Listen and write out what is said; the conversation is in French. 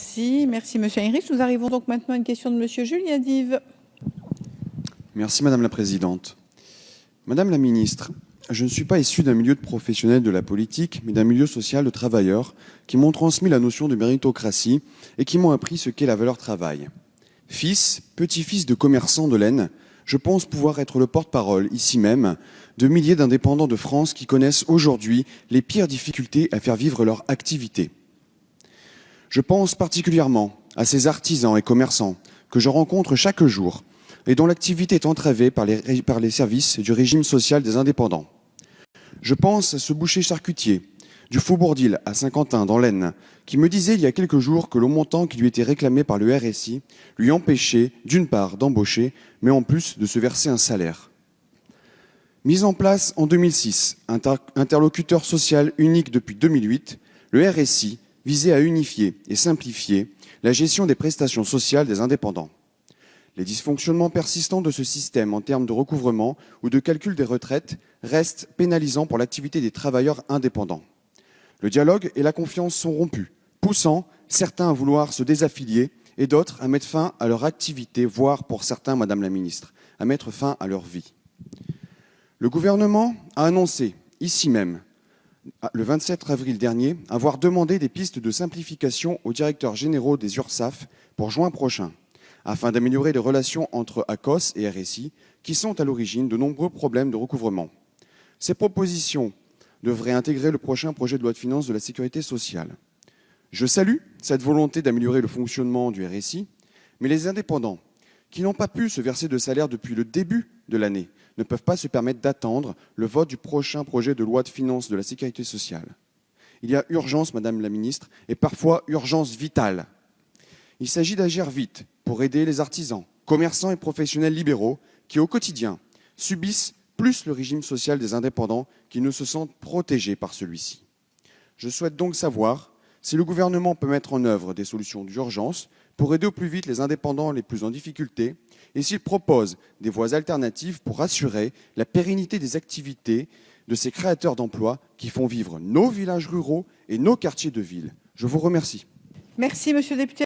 Merci Monsieur Heinrich. Nous arrivons donc maintenant à une question de Monsieur Julien Dive. Merci Madame la Présidente. Madame la Ministre, je ne suis pas issu d'un milieu de professionnels de la politique, mais d'un milieu social de travailleurs qui m'ont transmis la notion de méritocratie et qui m'ont appris ce qu'est la valeur travail. Fils, petit-fils de commerçants de laine, je pense pouvoir être le porte-parole, ici même, de milliers d'indépendants de France qui connaissent aujourd'hui les pires difficultés à faire vivre leur activité. Je pense particulièrement à ces artisans et commerçants que je rencontre chaque jour et dont l'activité est entravée par les services du régime social des indépendants. Je pense à ce boucher charcutier du Faubourg d'Ille à Saint-Quentin dans l'Aisne qui me disait il y a quelques jours que le montant qui lui était réclamé par le RSI lui empêchait d'une part d'embaucher, mais en plus de se verser un salaire. Mis en place en 2006, interlocuteur social unique depuis 2008, le RSI visait à unifier et simplifier la gestion des prestations sociales des indépendants. Les dysfonctionnements persistants de ce système en termes de recouvrement ou de calcul des retraites restent pénalisants pour l'activité des travailleurs indépendants. Le dialogue et la confiance sont rompus, poussant certains à vouloir se désaffilier et d'autres à mettre fin à leur activité, voire pour certains, Madame la Ministre, à mettre fin à leur vie. Le gouvernement a annoncé, ici même, le 27 avril dernier, avoir demandé des pistes de simplification aux directeurs généraux des URSSAF pour juin prochain, afin d'améliorer les relations entre ACOS et RSI, qui sont à l'origine de nombreux problèmes de recouvrement. Ces propositions devraient intégrer le prochain projet de loi de finances de la sécurité sociale. Je salue cette volonté d'améliorer le fonctionnement du RSI, mais les indépendants qui n'ont pas pu se verser de salaire depuis le début de l'année ne peuvent pas se permettre d'attendre le vote du prochain projet de loi de finances de la sécurité sociale. Il y a urgence, Madame la Ministre, et parfois urgence vitale. Il s'agit d'agir vite pour aider les artisans, commerçants et professionnels libéraux qui, au quotidien, subissent plus le régime social des indépendants qui ne se sentent protégés par celui-ci. Je souhaite donc savoir si le gouvernement peut mettre en œuvre des solutions d'urgence pour aider au plus vite les indépendants les plus en difficulté et s'il propose des voies alternatives pour assurer la pérennité des activités de ces créateurs d'emplois qui font vivre nos villages ruraux et nos quartiers de ville. Je vous remercie. Merci Monsieur le député.